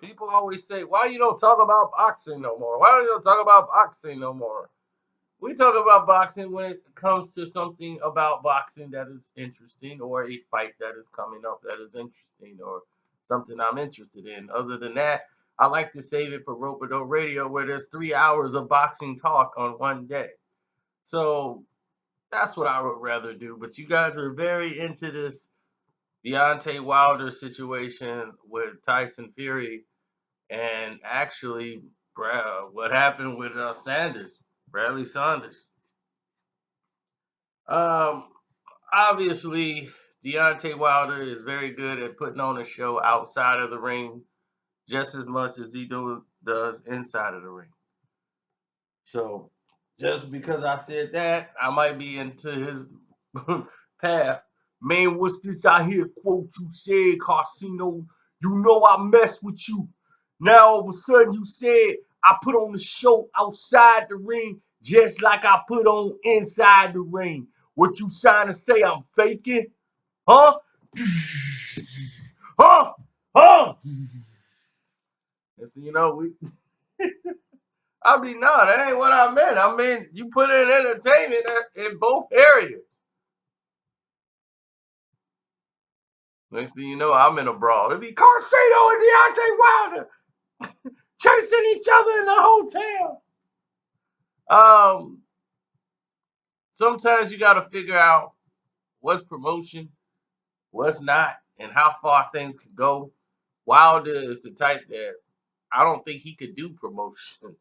People always say, why you don't talk about boxing no more? Why you don't talk about boxing no more? We talk about boxing when it comes to something about boxing that is interesting or a fight that is coming up that is interesting or something I'm interested in. Other than that, I like to save it for Rope Radio where there's 3 hours of boxing talk on one day. So that's what I would rather do. But you guys are very into this Deontay Wilder situation with Tyson Fury and actually what happened with Sanders, Bradley Saunders. Um, Obviously, Deontay Wilder is very good at putting on a show outside of the ring just as much as does inside of the ring. So, just because I said that, I might be into his path. Man, what's this I hear quote you said, Carcino? You know I mess with you. Now all of a sudden you said I put on the show outside the ring just like I put on inside the ring. What you trying to say I'm faking? Huh? Huh? Huh? And so, I mean, no, that ain't what I meant. I mean, you put in entertainment in both areas. Next thing you know, I'm in a brawl. It'd be Carcino and Deontay Wilder chasing each other in the hotel. Um, Sometimes you got to figure out what's promotion, what's not, and how far things can go. Wilder is the type that I don't think he could do promotion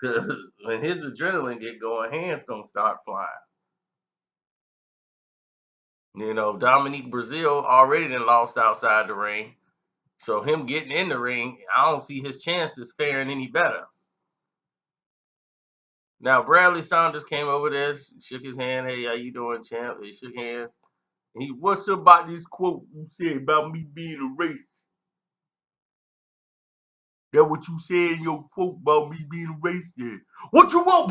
because when his adrenaline get going, hands gonna start flying. Dominique Brazil already done lost outside the ring. So him getting in the ring, I don't see his chances faring any better. Now Bradley Saunders came over there, shook his hand. Hey, how you doing, champ? They shook hands. He, what's up about this quote you said about me being a racist? That what you said in your quote about me being a racist? What you want?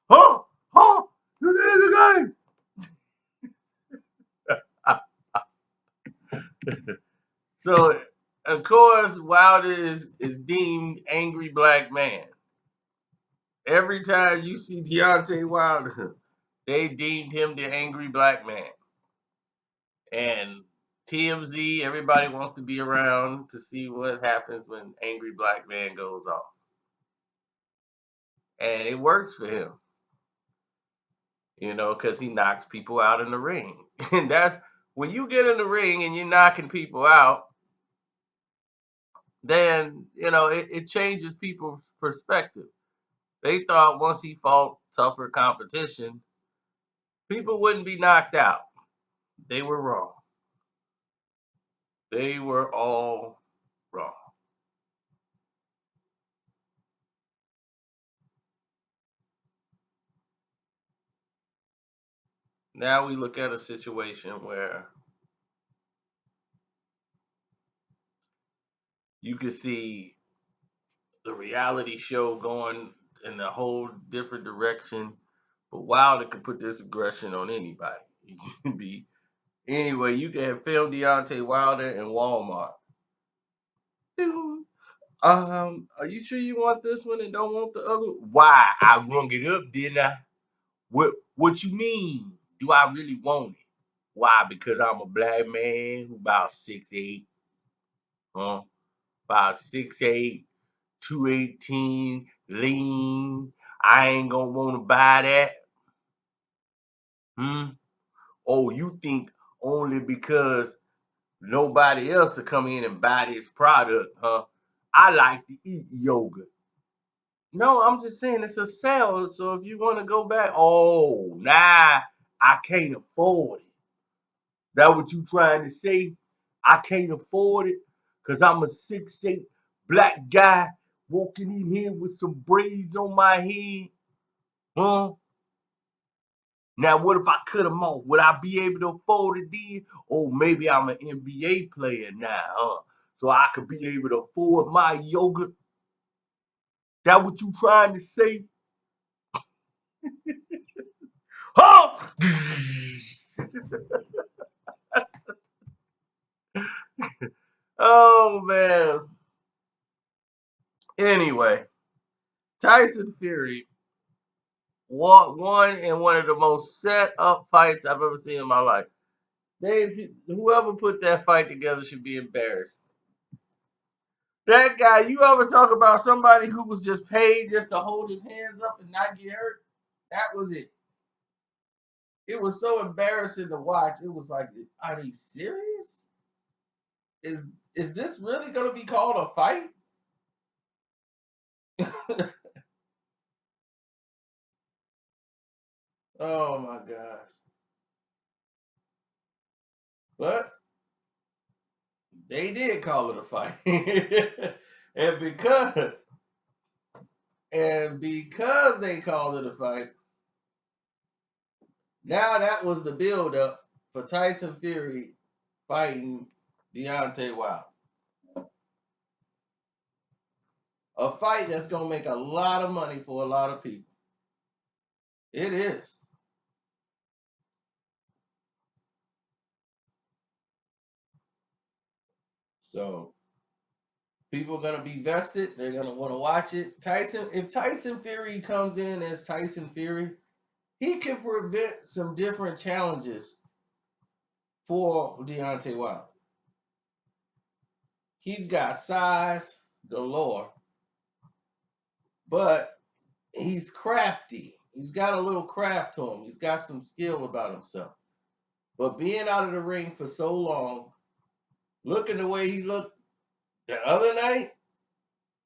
Huh? Huh? You did the game. So of course, Wilder is deemed angry black man. Every time you see Deontay Wilder, they deemed him the angry black man. And TMZ, everybody wants to be around to see what happens when angry black man goes off. And it works for him, because he knocks people out in the ring. And that's when you get in the ring and you're knocking people out, then, it changes people's perspective. They thought once he fought tougher competition, people wouldn't be knocked out. They were wrong. They were all wrong. Now we look at a situation where you could see the reality show going in a whole different direction, but Wilder could put this aggression on anybody. It can be anyway. You can have filmed Deontay Wilder in Walmart. Are you sure you want this one and don't want the other? Why? I rung it up, didn't I? What you mean? Do I really want it? Why? Because I'm a black man who about 6'8", huh? About 6'8", 218, lean. I ain't gonna want to buy that. Hmm. Oh, you think only because nobody else will come in and buy this product, huh? I like to eat yogurt. No, I'm just saying it's a sale. So if you want to go back, oh, nah, I can't afford it. That what you trying to say? I can't afford it because I'm a 6'8" black guy walking in here with some braids on my head. Huh? Now, what if I cut them off? Would I be able to afford it then? Or maybe I'm an NBA player now, huh? So I could be able to afford my yogurt. That what you trying to say? Huh? Oh man. Anyway, Tyson Fury won in one of the most set up fights I've ever seen in my life. Whoever put that fight together should be embarrassed. That guy, you ever talk about somebody who was just paid just to hold his hands up and not get hurt? That was it. It was so embarrassing to watch. It was like, are they serious? Is is this really gonna be called a fight? Oh my gosh. But they did call it a fight. and because they called it a fight, now that was the build up for Tyson Fury fighting Deontay Wilder. A fight that's gonna make a lot of money for a lot of people. It is. So people are gonna be vested. They're gonna want to watch it. If Tyson Fury comes in as Tyson Fury, he can prevent some different challenges for Deontay Wilder. He's got size galore, but he's crafty. He's got a little craft to him. He's got some skill about himself. But being out of the ring for so long, looking the way he looked the other night,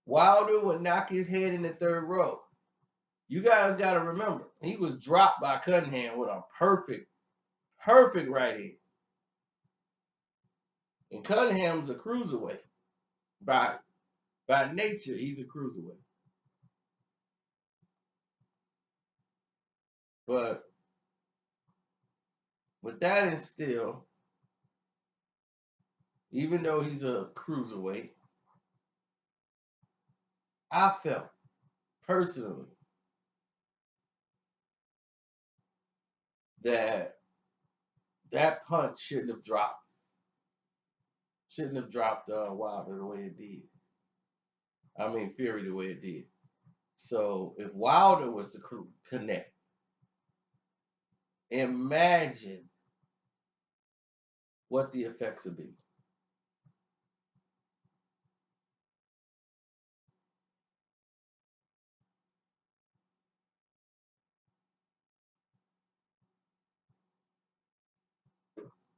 Wilder would knock his head in the third row. You guys got to remember, he was dropped by Cunningham with a perfect right hand. And Cunningham's a cruiserweight. By nature, he's a cruiserweight. But with that and still, even though he's a cruiserweight, I felt personally that that punch shouldn't have dropped Wilder the way it did. I mean Fury the way it did. So if Wilder was to connect, imagine what the effects would be.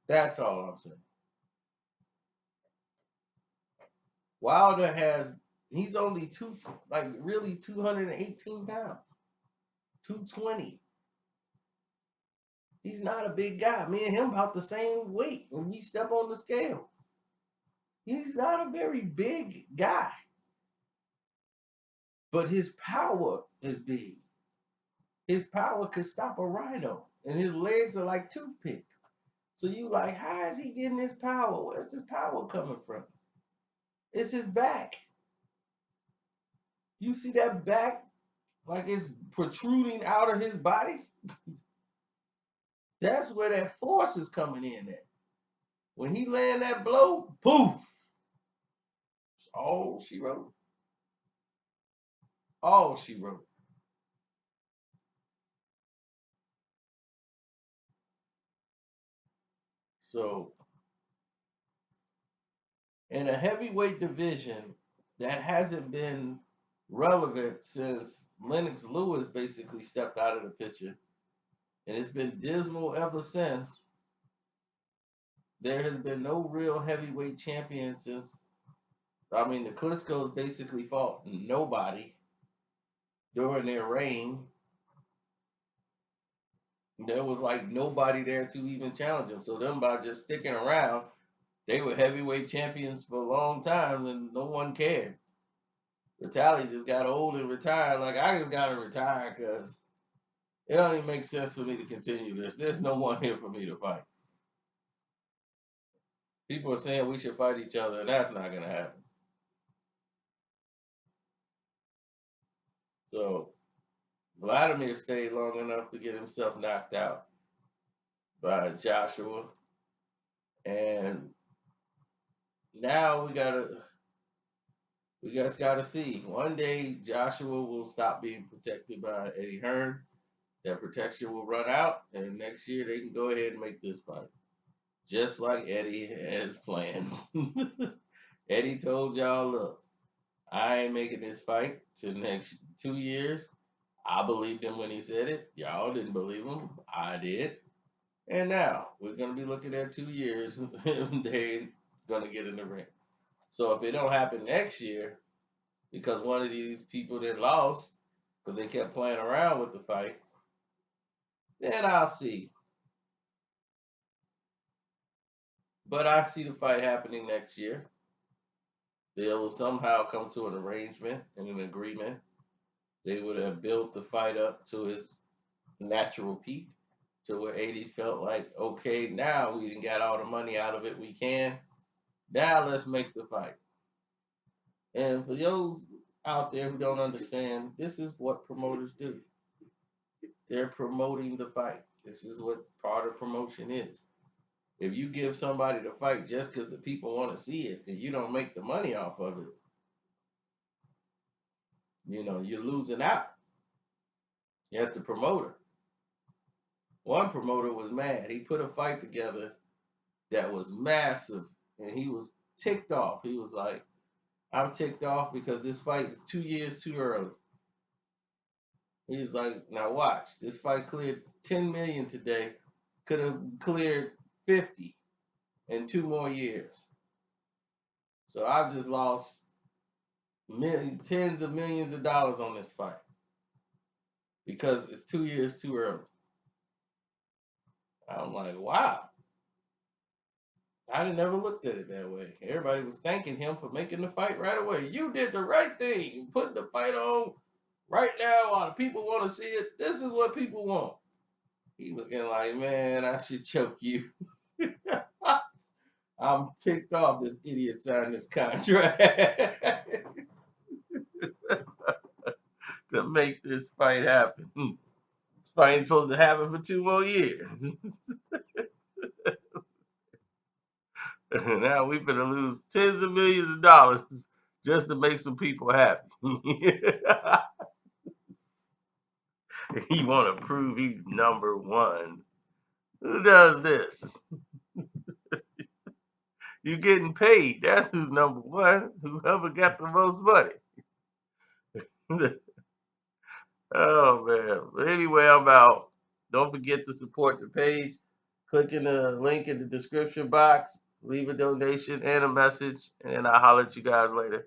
That's all I'm saying. Wilder he's only really 218 pounds, 220. He's not a big guy. Me and him about the same weight when we step on the scale. He's not a very big guy, but his power is big. His power could stop a rhino, and his legs are like toothpicks. So you like, how is he getting this power? Where's this power coming from? It's his back. You see that back like it's protruding out of his body? That's where that force is coming in at. When he land that blow, poof. All she wrote. All she wrote. So in a heavyweight division that hasn't been relevant since Lennox Lewis basically stepped out of the picture, and it's been dismal ever since. There has been no real heavyweight champion since. I mean, the Klitschko's basically fought nobody during their reign. There was like nobody there to even challenge them. So them by just sticking around, they were heavyweight champions for a long time, and no one cared. Vitali just got old and retired. Like, I just gotta retire because it don't even make sense for me to continue this. There's no one here for me to fight. People are saying we should fight each other, and that's not gonna happen. So Vladimir stayed long enough to get himself knocked out by Joshua, and Now we just gotta see. One day Joshua will stop being protected by Eddie Hearn. That protection will run out, and next year they can go ahead and make this fight. Just like Eddie has planned. Eddie told y'all, look, I ain't making this fight till next 2 years. I believed him when he said it. Y'all didn't believe him. I did. And now we're gonna be looking at 2 years. They gonna get in the ring. So if it don't happen next year, because one of these people that lost, because they kept playing around with the fight, then I'll see. But I see the fight happening next year. They will somehow come to an arrangement and an agreement. They would have built the fight up to its natural peak, to where 80 felt like, okay, now we done got all the money out of it we can. Now let's make the fight. And for those out there who don't understand, this is what promoters do. They're promoting the fight. This is what part of promotion is. If you give somebody the fight just because the people want to see it and you don't make the money off of it, you're losing out. That's the promoter. One promoter was mad. He put a fight together that was massive and he was ticked off. He was like, I'm ticked off because this fight is 2 years too early. He's like, now watch. This fight cleared 10 million today. Could have cleared 50 in 2 more years. So I've just lost tens of millions of dollars on this fight because it's 2 years too early. I'm like, wow. I never looked at it that way. Everybody was thanking him for making the fight right away. You did the right thing. Put the fight on right now while the people want to see it. This is what people want. He looking like, man, I should choke you. I'm ticked off this idiot signed this contract to make this fight happen. This fight ain't supposed to happen for 2 more years. Now we're gonna lose tens of millions of dollars just to make some people happy. He want to prove he's number one. Who does this? You getting paid. That's who's number one. Whoever got the most money. Oh man. But anyway, I'm out. Don't forget to support the page. Click in the link in the description box. Leave a donation and a message, and I'll holler at you guys later.